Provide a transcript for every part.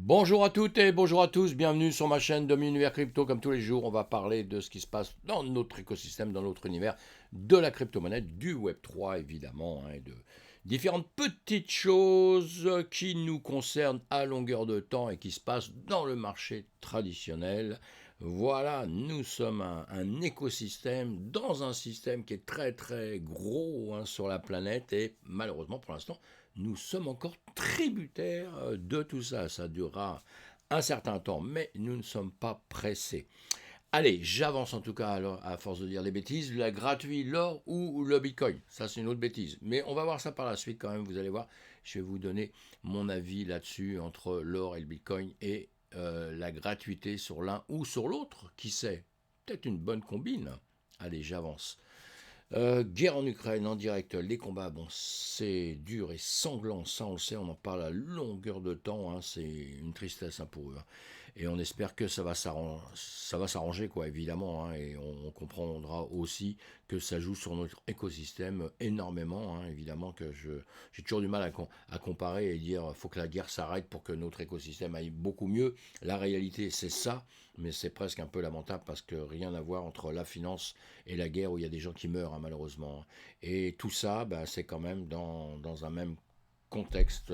Bonjour à toutes et bonjour à tous, bienvenue sur ma chaîne Dom Univers Crypto. Comme tous les jours, on va parler de ce qui se passe dans notre écosystème, dans notre univers, de la crypto-monnaie, du Web3 évidemment, et de différentes petites choses qui nous concernent à longueur de temps et qui se passent dans le marché traditionnel. Voilà, nous sommes un écosystème dans un système qui est très très gros sur la planète et malheureusement pour l'instant, nous sommes encore tributaires de tout ça. Ça durera un certain temps, mais nous ne sommes pas pressés. Allez, j'avance en tout cas à force de dire des bêtises. La gratuit, l'or ou le bitcoin. Ça, c'est une autre bêtise. Mais on va voir ça par la suite quand même. Vous allez voir, je vais vous donner mon avis là-dessus entre l'or et le bitcoin et la gratuité sur l'un ou sur l'autre. Qui sait? Peut-être une bonne combine. Allez, j'avance. Guerre en Ukraine en direct, les combats, bon, c'est dur et sanglant, ça on le sait, on en parle à longueur de temps, c'est une tristesse pour eux. Et on espère que ça va s'arranger, quoi, évidemment, et on comprendra aussi que ça joue sur notre écosystème énormément, évidemment que j'ai toujours du mal à comparer et dire faut que la guerre s'arrête pour que notre écosystème aille beaucoup mieux. La réalité, c'est ça, mais c'est presque un peu lamentable parce que rien à voir entre la finance et la guerre où il y a des gens qui meurent, malheureusement. Et tout ça, c'est quand même dans un même contexte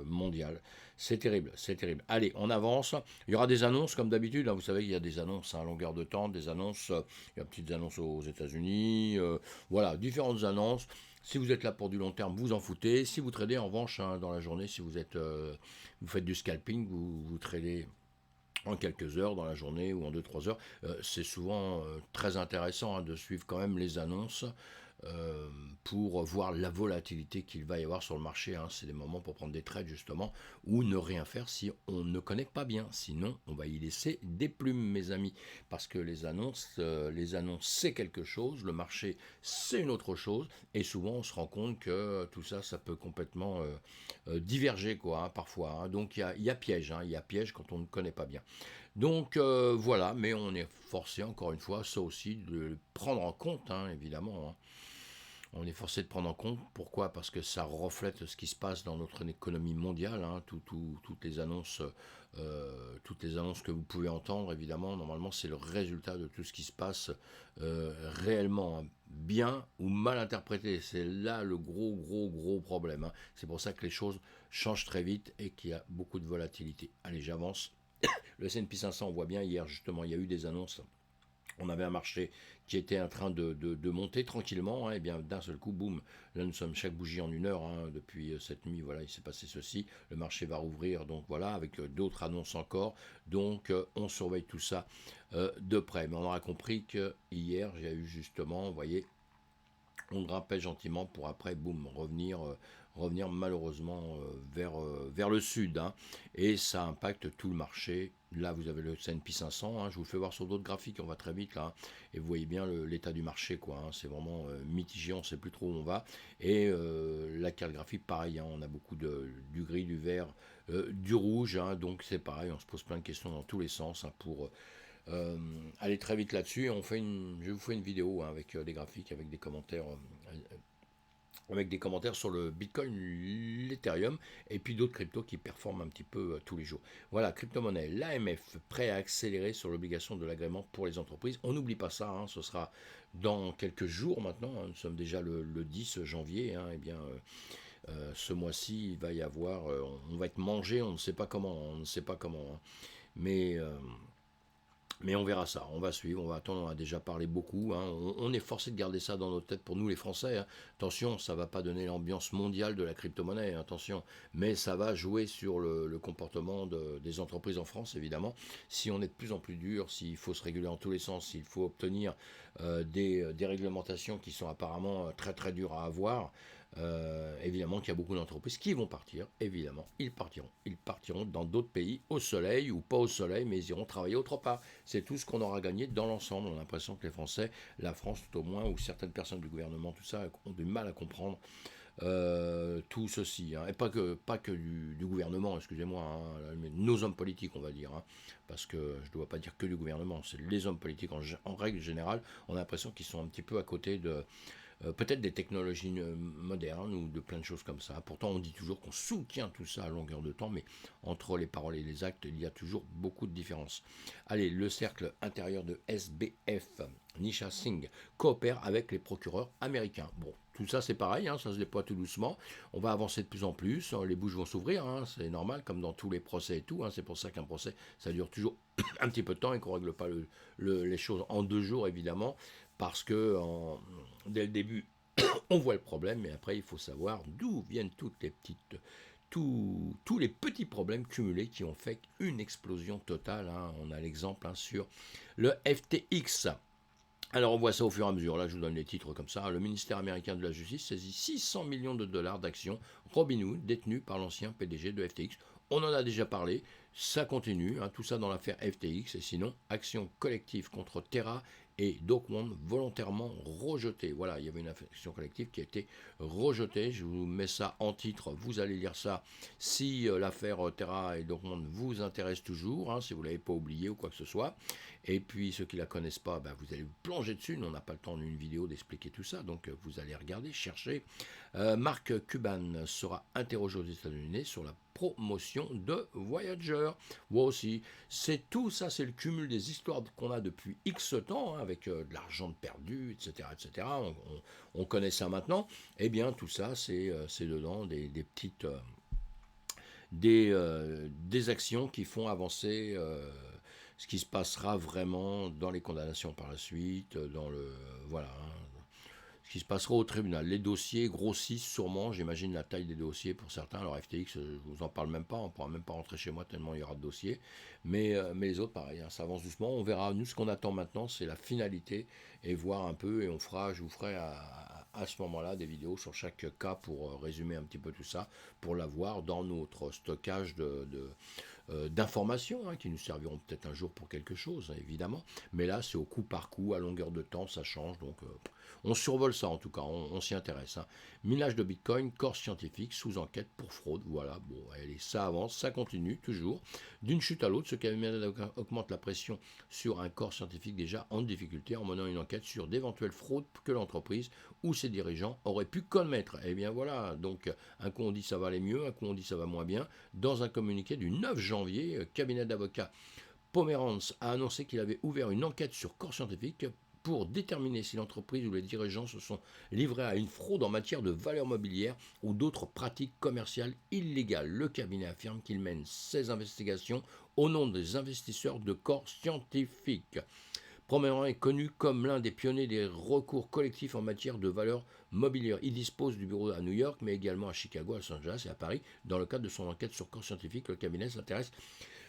mondial. C'est terrible, c'est terrible. Allez, on avance. Il y aura des annonces comme d'habitude. Vous savez, il y a des annonces à longueur de temps, des annonces. Il y a petites annonces aux États-Unis. Voilà, différentes annonces. Si vous êtes là pour du long terme, vous en foutez. Si vous tradez en revanche dans la journée, si vous faites du scalping, vous tradez en quelques heures dans la journée ou en 2-3 heures. C'est souvent très intéressant de suivre quand même les annonces pour voir la volatilité qu'il va y avoir sur le marché. C'est des moments pour prendre des trades justement ou ne rien faire si on ne connaît pas bien. Sinon, on va y laisser des plumes, mes amis, parce que les annonces c'est quelque chose, le marché c'est une autre chose, et souvent on se rend compte que tout ça, ça peut complètement diverger quoi, parfois. Donc il y a piège, il y a piège quand on ne connaît pas bien. Donc voilà, mais on est forcé encore une fois, ça aussi, de le prendre en compte, évidemment. On est forcé de prendre en compte. Pourquoi? Parce que ça reflète ce qui se passe dans notre économie mondiale. Toutes les annonces que vous pouvez entendre, évidemment, normalement, c'est le résultat de tout ce qui se passe réellement bien ou mal interprété. C'est là le gros, gros, gros problème. C'est pour ça que les choses changent très vite et qu'il y a beaucoup de volatilité. Allez, j'avance. Le S&P 500, on voit bien hier, justement, il y a eu des annonces. On avait un marché qui était en train de monter tranquillement, et bien d'un seul coup, boum, là nous sommes chaque bougie en 1 heure, depuis cette nuit, voilà, il s'est passé ceci, le marché va rouvrir, donc voilà, avec d'autres annonces encore, donc on surveille tout ça de près, mais on aura compris que hier, j'ai eu justement, vous voyez, on grimpait gentiment pour après, boum, revenir malheureusement vers le sud. Et ça impacte tout le marché. Là, vous avez le S&P 500. Je vous le fais voir sur d'autres graphiques, on va très vite là. Et vous voyez bien l'état du marché, quoi. C'est vraiment mitigé, on ne sait plus trop où on va. Et la carte graphique, pareil. On a beaucoup du gris, du vert, du rouge. Donc c'est pareil, on se pose plein de questions dans tous les sens pour allez très vite là-dessus. Je vous fais une vidéo avec des graphiques, avec des commentaires sur le Bitcoin, l'Ethereum et puis d'autres cryptos qui performent un petit peu tous les jours. Voilà, crypto-monnaie, l'AMF prêt à accélérer sur l'obligation de l'agrément pour les entreprises. On n'oublie pas ça, ce sera dans quelques jours maintenant. Nous sommes déjà le 10 janvier. Et bien, ce mois-ci, il va y avoir, on va être mangé, on ne sait pas comment, mais mais on verra ça, on va suivre, on va attendre, on a déjà parlé beaucoup. On est forcé de garder ça dans nos têtes pour nous les Français. Attention, ça ne va pas donner l'ambiance mondiale de la crypto-monnaie, attention. Mais ça va jouer sur le comportement des entreprises en France, évidemment. Si on est de plus en plus dur, s'il faut se réguler en tous les sens, s'il faut obtenir des réglementations qui sont apparemment très très dures à avoir, évidemment qu'il y a beaucoup d'entreprises qui vont partir, évidemment, ils partiront. Ils partiront dans d'autres pays, au soleil ou pas au soleil, mais ils iront travailler autre part. C'est tout ce qu'on aura gagné dans l'ensemble. On a l'impression que les Français, la France tout au moins, ou certaines personnes du gouvernement, tout ça, ont du mal à comprendre tout ceci. Et pas que du gouvernement, excusez-moi, mais nos hommes politiques, on va dire. Parce que je ne dois pas dire que du gouvernement, c'est les hommes politiques en règle générale. On a l'impression qu'ils sont un petit peu à côté peut-être des technologies modernes ou de plein de choses comme ça. Pourtant, on dit toujours qu'on soutient tout ça à longueur de temps, mais entre les paroles et les actes, il y a toujours beaucoup de différences. Allez, le cercle intérieur de SBF, Nisha Singh, coopère avec les procureurs américains. Bon, tout ça c'est pareil, hein, ça se déploie tout doucement. On va avancer de plus en plus, les bouches vont s'ouvrir, hein, c'est normal, comme dans tous les procès et tout. Hein, c'est pour ça qu'un procès, ça dure toujours un petit peu de temps et qu'on ne règle pas les choses en 2 jours, évidemment, parce que dès le début, on voit le problème, mais après, il faut savoir d'où viennent tous les petits problèmes cumulés qui ont fait une explosion totale. Hein. On a l'exemple sur le FTX. Alors on voit ça au fur et à mesure, là je vous donne les titres comme ça. Le ministère américain de la Justice saisit 600 millions de dollars d'actions Robinhood détenues par l'ancien PDG de FTX. On en a déjà parlé, ça continue, hein, tout ça dans l'affaire FTX. Et sinon, action collective contre Terra et Do Kwon volontairement rejetée. Voilà, il y avait une action collective qui a été rejetée. Je vous mets ça en titre, vous allez lire ça si l'affaire Terra et Do Kwon vous intéresse toujours, hein, si vous ne l'avez pas oublié ou quoi que ce soit. Et puis ceux qui ne la connaissent pas, vous allez vous plonger dessus. On n'a pas le temps d'une vidéo d'expliquer tout ça, donc vous allez regarder, chercher. Mark Cuban sera interrogé aux États-Unis sur la promotion de Voyager. Moi aussi, c'est tout ça, c'est le cumul des histoires qu'on a depuis X temps, hein, avec de l'argent perdu, etc. etc. On connaît ça maintenant. Eh bien, tout ça, c'est dedans des petites... des actions qui font avancer ce qui se passera vraiment dans les condamnations par la suite, dans le... Voilà, hein, ce qui se passera au tribunal. Les dossiers grossissent sûrement, j'imagine la taille des dossiers pour certains. Alors FTX, je ne vous en parle même pas, on ne pourra même pas rentrer chez moi tellement il y aura de dossiers. Mais les autres, pareil, hein, ça avance doucement. On verra, nous, ce qu'on attend maintenant, c'est la finalité et voir un peu, et je vous ferai à ce moment-là des vidéos sur chaque cas pour résumer un petit peu tout ça, pour l'avoir dans notre stockage d'informations, hein, qui nous serviront peut-être un jour pour quelque chose, hein, évidemment. Mais là, c'est au coup par coup, à longueur de temps, ça change. Donc, on survole ça en tout cas, on s'y intéresse. Hein. Minage de Bitcoin, corps scientifique, sous enquête pour fraude. Voilà, bon, allez, ça avance, ça continue toujours. D'une chute à l'autre, ce qui augmente la pression sur un corps scientifique déjà en difficulté en menant une enquête sur d'éventuelles fraudes que l'entreprise ou ses dirigeants auraient pu commettre. Eh bien voilà, donc un coup on dit ça va aller mieux, un coup on dit ça va moins bien. Dans un communiqué du 9 janvier, cabinet d'avocats Pomerantz a annoncé qu'il avait ouvert une enquête sur corps scientifique pour déterminer si l'entreprise ou les dirigeants se sont livrés à une fraude en matière de valeurs mobilières ou d'autres pratiques commerciales illégales. Le cabinet affirme qu'il mène ses investigations au nom des investisseurs de corps scientifiques. Pomerantz est connu comme l'un des pionniers des recours collectifs en matière de valeurs mobilières. Il dispose du bureau à New York, mais également à Chicago, à Los Angeles et à Paris. Dans le cadre de son enquête sur corps scientifique, le cabinet s'intéresse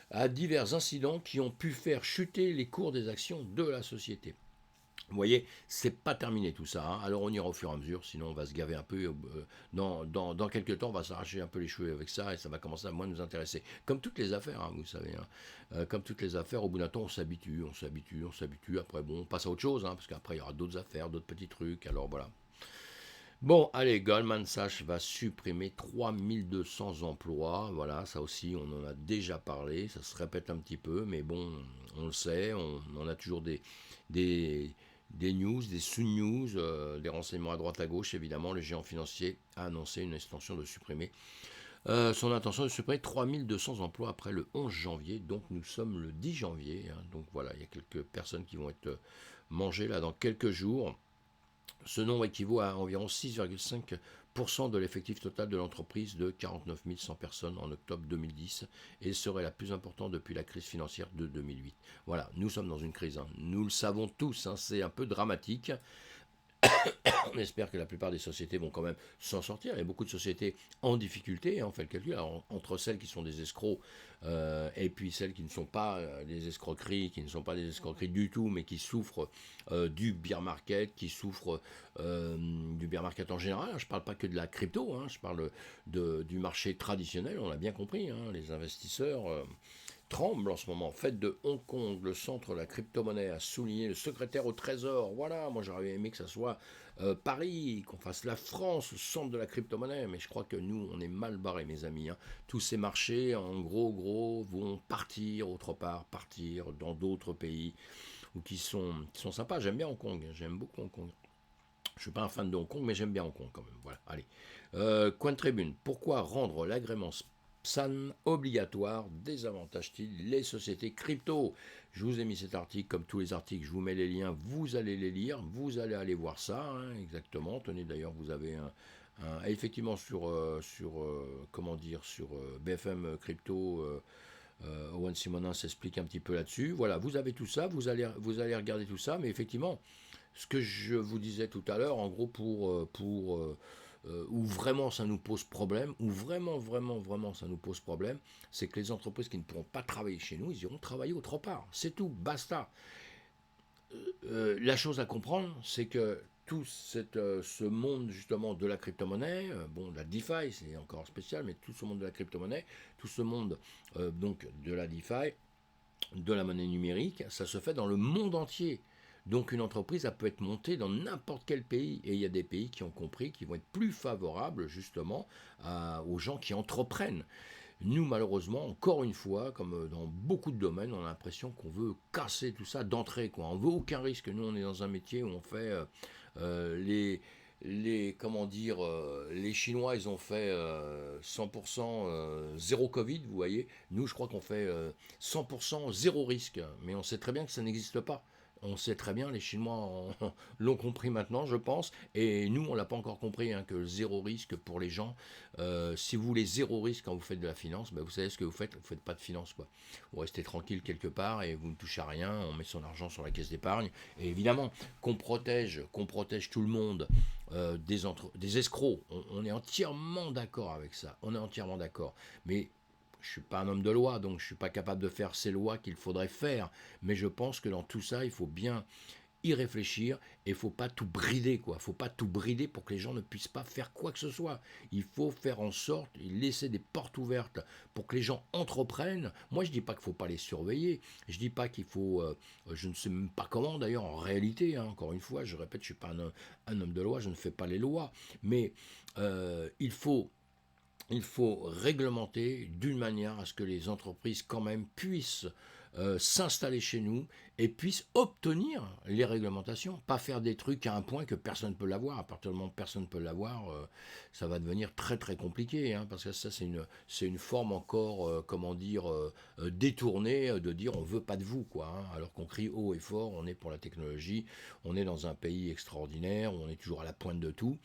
à divers incidents qui ont pu faire chuter les cours des actions de la société. Vous voyez, c'est pas terminé tout ça. Hein. Alors on ira au fur et à mesure, sinon on va se gaver un peu. Dans quelques temps, on va s'arracher un peu les cheveux avec ça et ça va commencer à moins nous intéresser. Comme toutes les affaires, hein, vous savez. Hein. Comme toutes les affaires, au bout d'un temps, on s'habitue. Après, bon, on passe à autre chose, hein, parce qu'après, il y aura d'autres affaires, d'autres petits trucs. Alors voilà. Bon, allez, Goldman Sachs va supprimer 3200 emplois. Voilà, ça aussi, on en a déjà parlé. Ça se répète un petit peu, mais bon, on le sait. On a toujours des, des news, des sous-news, des renseignements à droite à gauche. Évidemment, le géant financier a annoncé une extension de supprimer. Son intention de supprimer 3200 emplois après le 11 janvier. Donc nous sommes le 10 janvier. Hein, donc voilà, il y a quelques personnes qui vont être mangées là dans quelques jours. Ce nombre équivaut à environ 6,5% de l'effectif total de l'entreprise de 49 100 personnes en octobre 2010 et serait la plus importante depuis la crise financière de 2008. Voilà, nous sommes dans une crise, hein. Nous le savons tous, hein, c'est un peu dramatique. On espère que la plupart des sociétés vont quand même s'en sortir. Il y a beaucoup de sociétés en difficulté, hein, on fait le calcul, alors, entre celles qui sont des escrocs et puis celles qui ne sont pas des escroqueries, qui ne sont pas des escroqueries du tout, mais qui souffrent du bear market, qui souffrent du bear market en général. Je ne parle pas que de la crypto, hein, je parle du marché traditionnel, on l'a bien compris, hein, les investisseurs... tremble en ce moment. Fête de Hong Kong, le centre de la crypto-monnaie a souligné le secrétaire au Trésor. Voilà, moi j'aurais aimé que ça soit Paris, qu'on fasse la France, le centre de la crypto-monnaie, mais je crois que nous, on est mal barrés, mes amis. Hein. Tous ces marchés, en gros, vont partir autre part, partir dans d'autres pays ou qui sont sympas. J'aime bien Hong Kong, j'aime beaucoup Hong Kong. Je suis pas un fan de Hong Kong, mais j'aime bien Hong Kong quand même. Voilà, allez. Coin Tribune. Pourquoi rendre l'agrément PSAN obligatoire? Désavantage-t-il les sociétés crypto? Je vous ai mis cet article, comme tous les articles, je vous mets les liens, vous allez les lire, vous allez aller voir ça, hein, exactement. Tenez, d'ailleurs, vous avez effectivement comment dire, sur BFM Crypto, Owen Simonin s'explique un petit peu là-dessus. Voilà, vous avez tout ça, vous allez regarder tout ça, mais effectivement, ce que je vous disais tout à l'heure, en gros, où vraiment ça nous pose problème, où vraiment, vraiment, vraiment ça nous pose problème, c'est que les entreprises qui ne pourront pas travailler chez nous, ils iront travailler autre part. C'est tout, basta. La chose à comprendre, c'est que tout ce monde justement de la crypto-monnaie, bon, la DeFi, c'est encore spécial, mais tout ce monde de la crypto-monnaie, tout ce monde donc de la DeFi, de la monnaie numérique, ça se fait dans le monde entier. Donc une entreprise, elle peut être montée dans n'importe quel pays. Et il y a des pays qui ont compris, qui vont être plus favorables justement aux gens qui entreprennent. Nous, malheureusement, encore une fois, comme dans beaucoup de domaines, on a l'impression qu'on veut casser tout ça d'entrée, quoi. On veut aucun risque. Nous, on est dans un métier où on fait comment dire, les Chinois, ils ont fait 100% zéro Covid, vous voyez. Nous, je crois qu'on fait 100% zéro risque. Mais on sait très bien que ça n'existe pas. On sait très bien, les Chinois l'ont compris maintenant, je pense, et nous, on l'a pas encore compris, hein, que zéro risque pour les gens. Si vous voulez zéro risque quand vous faites de la finance, ben vous savez ce que vous faites pas de finance, quoi. Vous restez tranquille quelque part et vous ne touchez à rien, on met son argent sur la caisse d'épargne, et évidemment, qu'on protège tout le monde des escrocs, on est entièrement d'accord avec ça, on est entièrement d'accord, mais je ne suis pas un homme de loi, donc je ne suis pas capable de faire ces lois qu'il faudrait faire. Mais je pense que dans tout ça, il faut bien y réfléchir et il ne faut pas tout brider, quoi. Il ne faut pas tout brider pour que les gens ne puissent pas faire quoi que ce soit. Il faut faire en sorte, laisser des portes ouvertes pour que les gens entreprennent. Moi, je ne dis pas qu'il ne faut pas les surveiller. Je ne dis pas qu'il faut, je ne sais même pas comment d'ailleurs en réalité, hein, encore une fois, je répète, je ne suis pas un homme de loi, je ne fais pas les lois. Mais il faut réglementer d'une manière à ce que les entreprises quand même puissent s'installer chez nous et puissent obtenir les réglementations, pas faire des trucs à un point que personne ne peut l'avoir. À partir du moment où personne ne peut l'avoir, ça va devenir très très compliqué, hein, parce que ça c'est une forme encore, comment dire, détournée de dire on veut pas de vous, quoi, hein, alors qu'on crie haut et fort, on est pour la technologie, on est dans un pays extraordinaire, où on est toujours à la pointe de tout.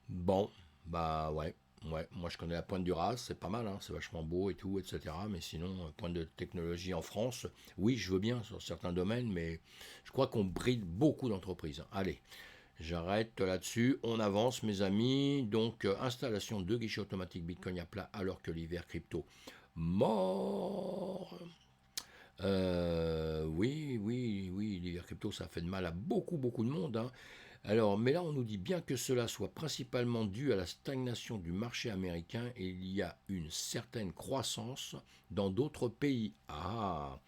Bon, bah ouais. Ouais, moi je connais la pointe du Raz, c'est pas mal, hein, c'est vachement beau et tout, etc. Mais sinon, pointe de technologie en France, oui, je veux bien sur certains domaines, mais je crois qu'on bride beaucoup d'entreprises, hein. Allez, j'arrête là-dessus, on avance mes amis. Donc, installation de guichets automatiques Bitcoin à plat alors que l'hiver crypto mort. Oui, oui, oui, l'hiver crypto, ça fait de mal à beaucoup, beaucoup de monde, hein. Alors, mais là, on nous dit bien que cela soit principalement dû à la stagnation du marché américain et il y a une certaine croissance dans d'autres pays. Ah,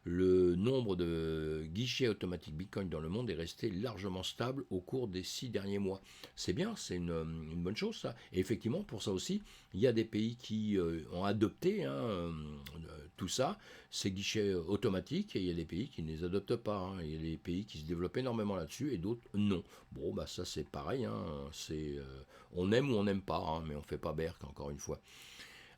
le nombre de guichets automatiques Bitcoin dans le monde est resté largement stable au cours des 6 derniers mois. C'est bien, c'est une bonne chose ça. Et effectivement, pour ça aussi, il y a des pays qui ont adopté, hein, tout ça, ces guichets automatiques, et il y a des pays qui ne les adoptent pas, hein. Il y a des pays qui se développent énormément là-dessus et d'autres non. Bon, bah ça c'est pareil, hein. On aime ou on n'aime pas, hein, mais on ne fait pas berk, encore une fois.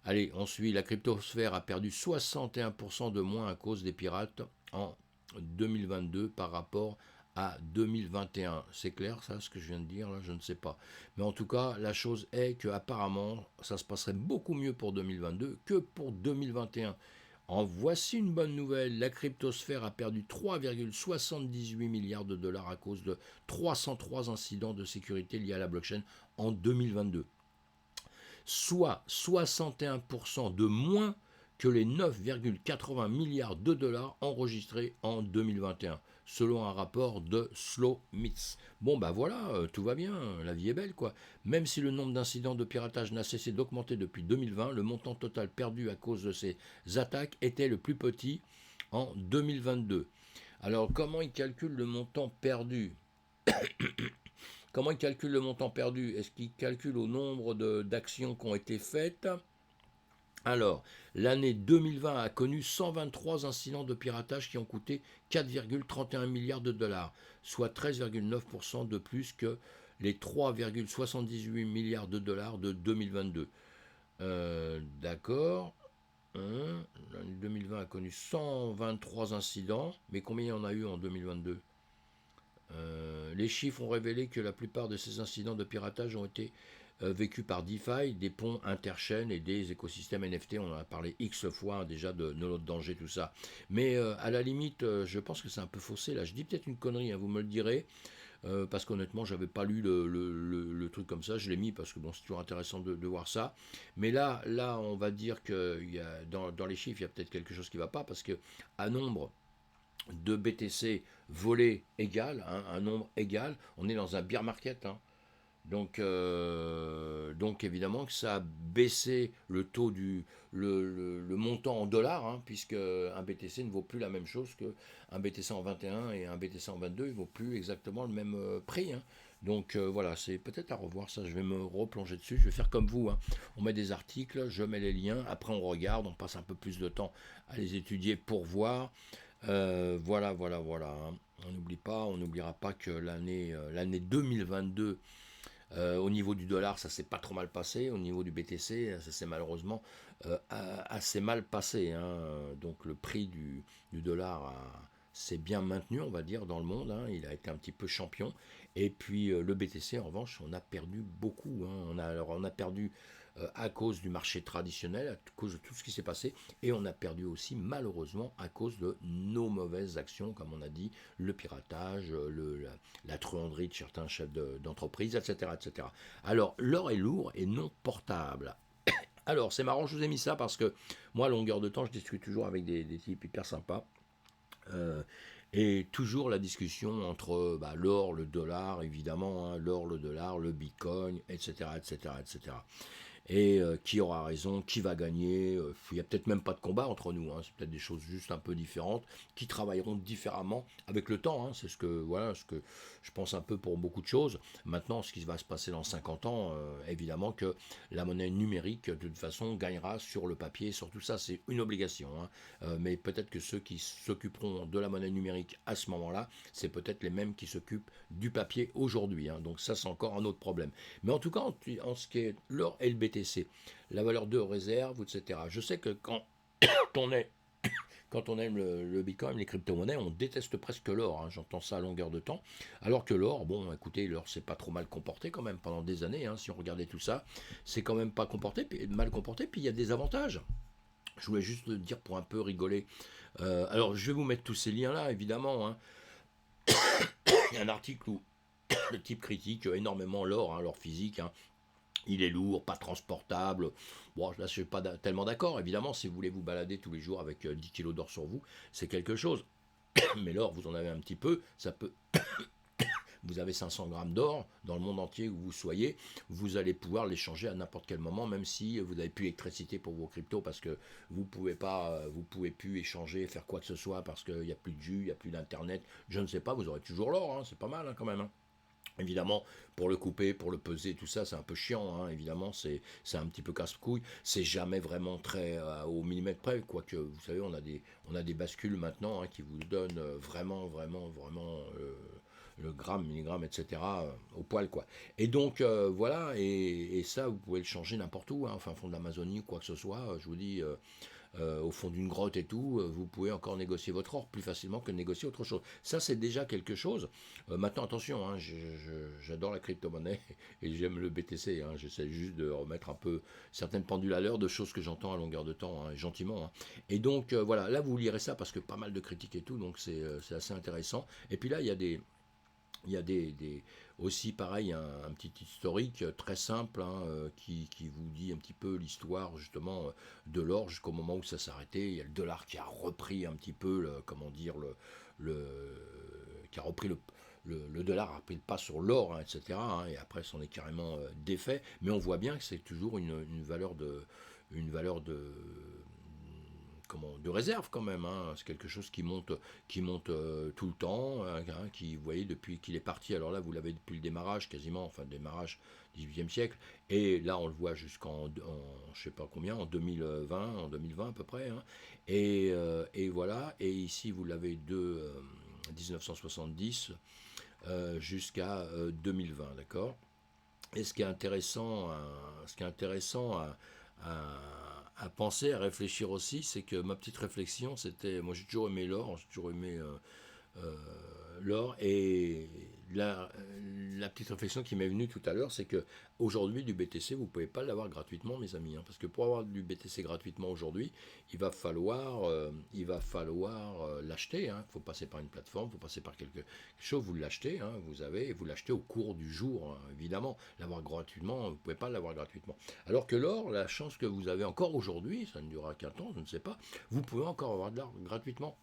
Allez, on suit. La cryptosphère a perdu 61% de moins à cause des pirates en 2022 par rapport à 2021. C'est clair ça, ce que je viens de dire là? Je ne sais pas. Mais en tout cas, la chose est que apparemment, ça se passerait beaucoup mieux pour 2022 que pour 2021. En voici une bonne nouvelle, la cryptosphère a perdu 3,78 milliards de dollars à cause de 303 incidents de sécurité liés à la blockchain en 2022, soit 61% de moins que les 9,80 milliards de dollars enregistrés en 2021, selon un rapport de Slow Myths. Bon bah voilà, tout va bien, la vie est belle, quoi. Même si le nombre d'incidents de piratage n'a cessé d'augmenter depuis 2020, le montant total perdu à cause de ces attaques était le plus petit en 2022. Alors comment ils calculent le montant perdu? Comment ils calculent le montant perdu? Est-ce qu'ils calculent au nombre d'actions qui ont été faites? Alors, l'année 2020 a connu 123 incidents de piratage qui ont coûté 4,31 milliards de dollars, soit 13,9% de plus que les 3,78 milliards de dollars de 2022. D'accord. L'année 2020 a connu 123 incidents, mais combien il y en a eu en 2022? Les chiffres ont révélé que la plupart de ces incidents de piratage ont été vécus par DeFi, des ponts interchaînes et des écosystèmes NFT. On en a parlé X fois déjà de notre danger, tout ça. Mais à la limite, je pense que c'est un peu faussé. Là, je dis peut-être une connerie, hein, vous me le direz. Parce qu'honnêtement, j'avais pas lu le truc comme ça. Je l'ai mis parce que bon, c'est toujours intéressant de voir ça. Mais là, on va dire que dans les chiffres, il y a peut-être quelque chose qui ne va pas parce que à nombre de BTC volés égal, hein, un nombre égal, on est dans un bear market. Hein. Donc évidemment que ça a baissé le taux le montant en dollars, hein, puisque un BTC ne vaut plus la même chose qu'un BTC en 21 et un BTC en 22, il ne vaut plus exactement le même prix. Hein. Donc voilà, c'est peut-être à revoir ça, je vais me replonger dessus, je vais faire comme vous. Hein. On met des articles, je mets les liens, après on regarde, on passe un peu plus de temps à les étudier pour voir. Voilà. Hein. On n'oubliera pas que l'année 2022, au niveau du dollar, ça s'est pas trop mal passé. Au niveau du BTC, ça s'est malheureusement assez mal passé. Hein. Donc le prix du dollar s'est bien maintenu, on va dire, dans le monde. Hein. Il a été un petit peu champion. Et puis le BTC, en revanche, on a perdu beaucoup. Hein. On a perdu à cause du marché traditionnel, à cause de tout ce qui s'est passé, et on a perdu aussi malheureusement à cause de nos mauvaises actions, comme on a dit, le piratage, la truanderie de certains chefs d'entreprise, etc., etc. Alors, l'or est lourd et non portable. Alors, c'est marrant, je vous ai mis ça parce que moi, à longueur de temps, je discute toujours avec des types hyper sympas. Euh, et toujours la discussion entre l'or, le dollar, évidemment, hein, l'or, le dollar, le bitcoin, etc., etc., etc. Et qui aura raison, qui va gagner. Il n'y a peut-être même pas de combat entre nous, hein, c'est peut-être des choses juste un peu différentes, qui travailleront différemment avec le temps. Hein, c'est ce que je pense un peu pour beaucoup de choses. Maintenant, ce qui va se passer dans 50 ans, évidemment que la monnaie numérique, de toute façon, gagnera sur le papier, sur tout ça, c'est une obligation. Hein. Mais peut-être que ceux qui s'occuperont de la monnaie numérique à ce moment-là, c'est peut-être les mêmes qui s'occupent du papier aujourd'hui. Hein. Donc ça, c'est encore un autre problème. Mais en tout cas, en ce qui est l'or et le BTC, la valeur de réserve, etc. Je sais que on est quand on aime le Bitcoin, les crypto-monnaies, on déteste presque l'or. Hein, j'entends ça à longueur de temps. Alors que l'or, bon, écoutez, l'or s'est pas trop mal comporté quand même pendant des années. Hein, si on regardait tout ça, c'est quand même pas mal comporté. Puis il y a des avantages. Je voulais juste le dire pour un peu rigoler. Alors, je vais vous mettre tous ces liens-là, évidemment. Hein. Il y a un article où le type critique énormément l'or, hein, l'or physique. Hein. Il est lourd, pas transportable. Bon, là, je ne suis pas tellement d'accord. Évidemment, si vous voulez vous balader tous les jours avec 10 kilos d'or sur vous, c'est quelque chose. Mais l'or, vous en avez un petit peu, ça peut. Vous avez 500 grammes d'or dans le monde entier où vous soyez, vous allez pouvoir l'échanger à n'importe quel moment, même si vous n'avez plus d'électricité pour vos cryptos parce que vous pouvez plus échanger, faire quoi que ce soit parce qu'il n'y a plus de jus, il n'y a plus d'internet. Je ne sais pas, vous aurez toujours l'or, hein, c'est pas mal hein, quand même. Hein. Évidemment, pour le couper, pour le peser, tout ça, c'est un peu chiant. Hein, évidemment, c'est un petit peu casse-couille. C'est jamais vraiment très au millimètre près. Quoique, vous savez, on a des bascules maintenant hein, qui vous donnent vraiment le gramme, milligramme, etc. Au poil, quoi. Et donc, voilà. Et ça, vous pouvez le changer n'importe où. Hein, enfin, fond de l'Amazonie, quoi que ce soit. Je vous dis, au fond d'une grotte et tout, vous pouvez encore négocier votre or plus facilement que de négocier autre chose. Ça, c'est déjà quelque chose. Maintenant, attention, hein, j'adore la crypto-monnaie et j'aime le BTC. Hein, j'essaie juste de remettre un peu certaines pendules à l'heure de choses que j'entends à longueur de temps, hein, gentiment. Hein. Et donc, voilà, là, vous lirez ça parce que pas mal de critiques et tout, donc c'est assez intéressant. Et puis là, il y a aussi pareil un petit historique très simple hein, qui vous dit un petit peu l'histoire justement de l'or jusqu'au moment où ça s'est arrêté. Il y a le dollar qui a repris un petit peu, comment dire, le qui a repris le dollar a pris le pas sur l'or, hein, etc. Hein, et après, c'en est carrément défait. Mais on voit bien que c'est toujours une valeur de de réserve quand même. Hein. C'est quelque chose qui monte tout le temps, hein, qui, vous voyez, depuis qu'il est parti, alors là, vous l'avez depuis le démarrage quasiment, enfin, le démarrage 18e siècle, et là, on le voit je sais pas combien, en 2020 à peu près. Hein. Et voilà, et ici, vous l'avez de 1970 jusqu'à 2020, d'accord. Et ce qui est intéressant à penser, à réfléchir aussi, c'est que ma petite réflexion, c'était, moi j'ai toujours aimé l'or, j'ai toujours aimé euh, l'or, et la petite réflexion qui m'est venue tout à l'heure, c'est que aujourd'hui du BTC, vous ne pouvez pas l'avoir gratuitement, mes amis, hein, parce que pour avoir du BTC gratuitement aujourd'hui, il va falloir l'acheter. Il faut passer par une plateforme, il faut passer par quelque chose, vous l'achetez, hein, vous l'achetez au cours du jour, hein, évidemment. L'avoir gratuitement, vous ne pouvez pas l'avoir gratuitement. Alors que l'or, la chance que vous avez encore aujourd'hui, ça ne durera qu'un temps, je ne sais pas, vous pouvez encore avoir de l'or gratuitement.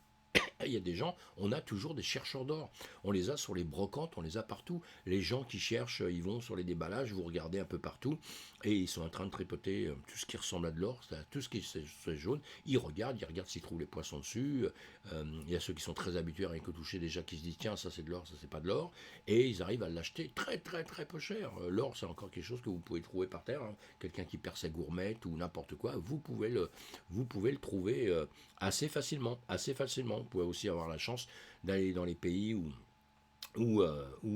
Il y a des gens, on a toujours des chercheurs d'or. On les a sur les brocantes, on les a partout. Les gens qui cherchent, ils vont sur les déballages, vous regardez un peu partout, et ils sont en train de tripoter tout ce qui ressemble à de l'or, tout ce qui est jaune. Ils regardent s'ils trouvent les poissons dessus. Il y a ceux qui sont très habitués à rien que toucher déjà, qui se disent tiens, ça c'est de l'or, ça c'est pas de l'or, et ils arrivent à l'acheter très très très peu cher. L'or, c'est encore quelque chose que vous pouvez trouver par terre. Hein. Quelqu'un qui perd sa gourmette ou n'importe quoi, vous pouvez le trouver assez facilement, assez facilement. Vous pouvez aussi avoir la chance d'aller dans les pays où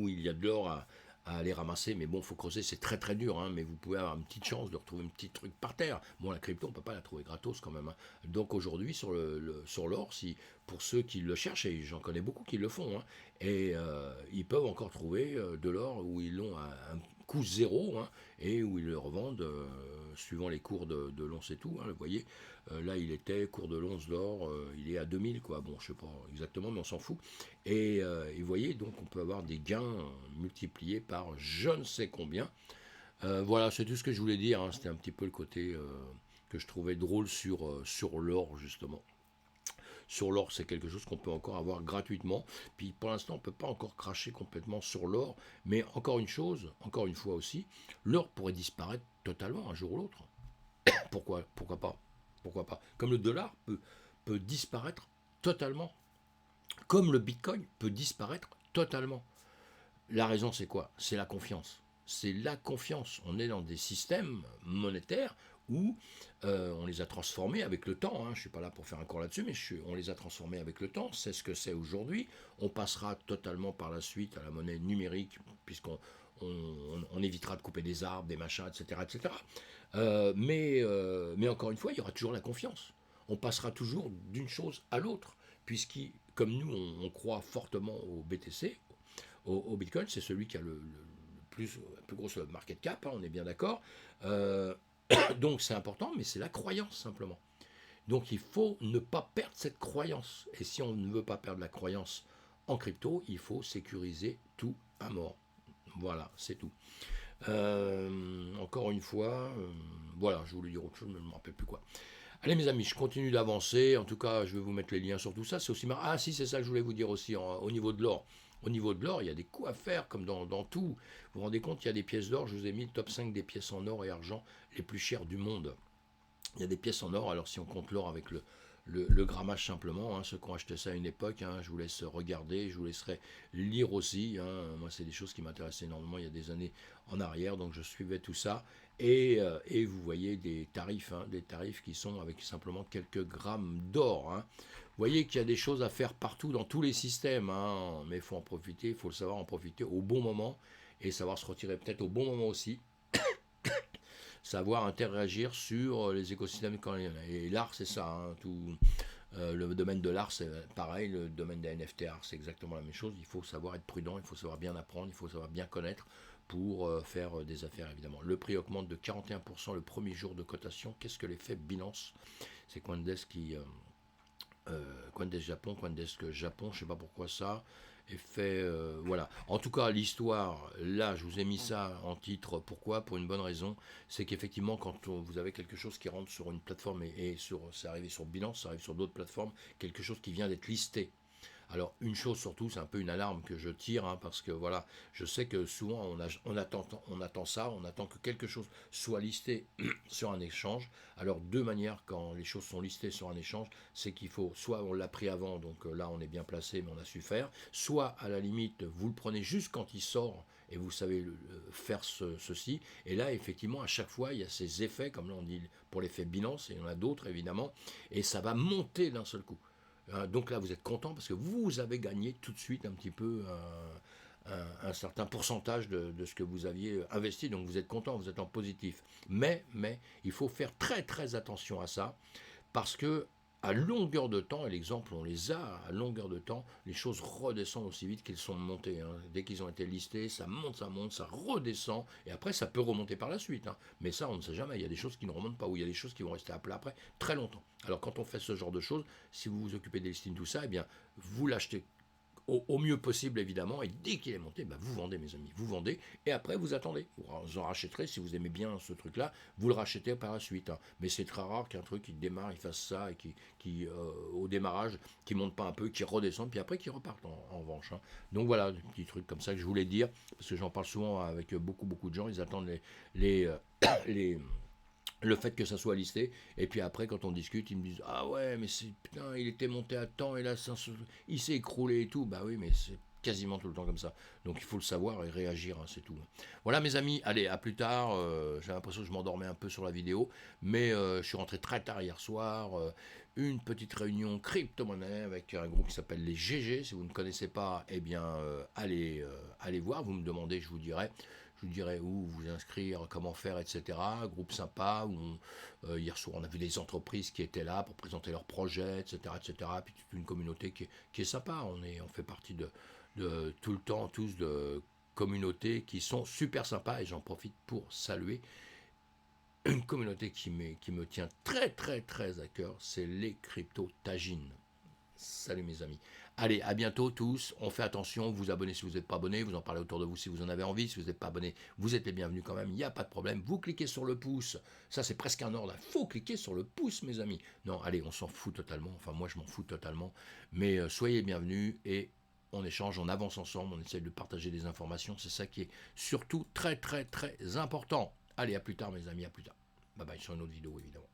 il y a de l'or à aller ramasser, mais bon, il faut creuser, c'est très très dur, hein, mais vous pouvez avoir une petite chance de retrouver un petit truc par terre. Bon, la crypto, on ne peut pas la trouver gratos quand même. Hein. Donc aujourd'hui, sur l'or, si, pour ceux qui le cherchent, et j'en connais beaucoup qui le font, hein, et ils peuvent encore trouver de l'or où ils l'ont à un coût zéro, hein, et où ils le revendent suivant les cours de l'once et tout, hein, vous voyez. Là, il était, cours de l'once d'or, il est à 2000, quoi. Bon, je sais pas exactement, mais on s'en fout. Et vous voyez, donc on peut avoir des gains multipliés par je ne sais combien. Voilà, c'est tout ce que je voulais dire. Hein. C'était un petit peu le côté que je trouvais drôle sur l'or, justement. Sur l'or, c'est quelque chose qu'on peut encore avoir gratuitement. Puis pour l'instant, on ne peut pas encore cracher complètement sur l'or. Mais encore une chose, encore une fois aussi, l'or pourrait disparaître totalement un jour ou l'autre. Pourquoi pas? Pourquoi pas? Comme le dollar peut disparaître totalement. Comme le bitcoin peut disparaître totalement. La raison, c'est quoi? C'est la confiance. C'est la confiance. On est dans des systèmes monétaires où on les a transformés avec le temps. Hein. Je ne suis pas là pour faire un cours là-dessus, mais on les a transformés avec le temps. C'est ce que c'est aujourd'hui. On passera totalement par la suite à la monnaie numérique, puisqu'on on évitera de couper des arbres, des machins, etc. etc. Mais encore une fois, il y aura toujours la confiance. On passera toujours d'une chose à l'autre, puisque comme nous, on croit fortement au BTC, au Bitcoin, c'est celui qui a le plus grosse market cap, hein, on est bien d'accord. Donc c'est important, mais c'est la croyance simplement. Donc il faut ne pas perdre cette croyance. Et si on ne veut pas perdre la croyance en crypto, il faut sécuriser tout à mort. Voilà, c'est tout. Encore une fois, voilà, je voulais dire autre chose, mais je ne me rappelle plus quoi. Allez mes amis, je continue d'avancer. En tout cas, je vais vous mettre les liens sur tout ça. C'est aussi marrant. Ah si, c'est ça que je voulais vous dire aussi au niveau de l'or. Au niveau de l'or, il y a des coups à faire comme dans tout. Vous vous rendez compte, il y a des pièces d'or. Je vous ai mis le top 5 des pièces en or et argent les plus chères du monde. Il y a des pièces en or. Alors si on compte l'or avec le grammage simplement, hein, ceux qui ont acheté ça à une époque, hein, je vous laisse regarder, je vous laisserai lire aussi. Hein. Moi, c'est des choses qui m'intéressaient énormément il y a des années en arrière, donc je suivais tout ça. Et vous voyez des tarifs qui sont avec simplement quelques grammes d'or. Hein. Vous voyez qu'il y a des choses à faire partout dans tous les systèmes, hein, mais il faut en profiter, il faut le savoir en profiter au bon moment et savoir se retirer peut-être au bon moment aussi. Savoir interagir sur les écosystèmes quand il y en a. Et l'art, c'est ça. Hein, le domaine de l'art, c'est pareil. Le domaine des NFT art, c'est exactement la même chose. Il faut savoir être prudent, il faut savoir bien apprendre, il faut savoir bien connaître pour faire des affaires, évidemment. Le prix augmente de 41% le premier jour de cotation. Qu'est-ce que l'effet Binance? C'est Coindesk qui... Coindesk Japon, Coindesk Japon, je ne sais pas pourquoi ça. Effet, voilà. En tout cas, l'histoire, là, je vous ai mis ça en titre. Pourquoi? Pour une bonne raison. C'est qu'effectivement, quand vous avez quelque chose qui rentre sur une plateforme c'est arrivé sur Binance, ça arrive sur d'autres plateformes, quelque chose qui vient d'être listé. Alors, une chose surtout, c'est un peu une alarme que je tire, hein, parce que voilà, je sais que souvent on attend ça, on attend que quelque chose soit listé sur un échange. Alors, deux manières quand les choses sont listées sur un échange, c'est qu'il faut, soit on l'a pris avant, donc là on est bien placé, mais on a su faire, soit à la limite, vous le prenez juste quand il sort et vous savez faire ceci. Et là, effectivement, à chaque fois, il y a ces effets, comme là on dit pour l'effet Binance, et il y en a d'autres évidemment, et ça va monter d'un seul coup. Donc là, vous êtes content parce que vous avez gagné tout de suite un petit peu un certain pourcentage de ce que vous aviez investi. Donc vous êtes content, vous êtes en positif. Mais il faut faire très très attention à ça parce que à longueur de temps, et l'exemple on les a, à longueur de temps, les choses redescendent aussi vite qu'elles sont montées. Hein. Dès qu'ils ont été listés, ça monte, ça redescend, et après ça peut remonter par la suite. Hein. Mais ça, on ne sait jamais. Il y a des choses qui ne remontent pas, ou il y a des choses qui vont rester à plat après très longtemps. Alors quand on fait ce genre de choses, si vous vous occupez des listings, tout ça, eh bien, vous l'achetez au mieux possible évidemment, et dès qu'il est monté, bah, vous vendez mes amis, vous vendez, et après vous attendez, vous en rachèterez si vous aimez bien ce truc là, vous le rachetez par la suite, hein. Mais c'est très rare qu'un truc qui démarre, il fasse ça, et qui au démarrage, qui monte pas un peu, qui redescende, puis après qui reparte en revanche, hein. Donc voilà, des petits trucs comme ça que je voulais dire, parce que j'en parle souvent avec beaucoup de gens, ils attendent les le fait que ça soit listé, et puis après quand on discute ils me disent ah ouais mais c'est putain il était monté à temps et là il s'est écroulé et tout, bah oui mais c'est quasiment tout le temps comme ça, donc il faut le savoir et réagir, hein, c'est tout. Voilà mes amis, allez à plus tard. J'ai l'impression que je m'endormais un peu sur la vidéo, mais je suis rentré très tard hier soir. Une petite réunion crypto-monnaie avec un groupe qui s'appelle les GG. Si vous ne connaissez pas, eh bien allez voir, vous me demandez, je vous dirai où vous inscrire, comment faire, etc. Groupe sympa, où hier soir on a vu des entreprises qui étaient là pour présenter leurs projets, etc. etc. Puis toute une communauté qui est sympa. On fait partie de tout le temps, tous de communautés qui sont super sympas, et j'en profite pour saluer une communauté qui me tient très très très à cœur, c'est les crypto-tagines. Salut mes amis. Allez, à bientôt tous. On fait attention, vous abonnez si vous n'êtes pas abonné, vous en parlez autour de vous si vous en avez envie. Si vous n'êtes pas abonné, vous êtes les bienvenus quand même, il n'y a pas de problème. Vous cliquez sur le pouce, ça c'est presque un ordre. Il faut cliquer sur le pouce mes amis. Non, allez, on s'en fout totalement, enfin moi je m'en fous totalement. Mais soyez bienvenus et on échange, on avance ensemble, on essaie de partager des informations. C'est ça qui est surtout très très très important. Allez, à plus tard mes amis, à plus tard. Bye bye sur une autre vidéo évidemment.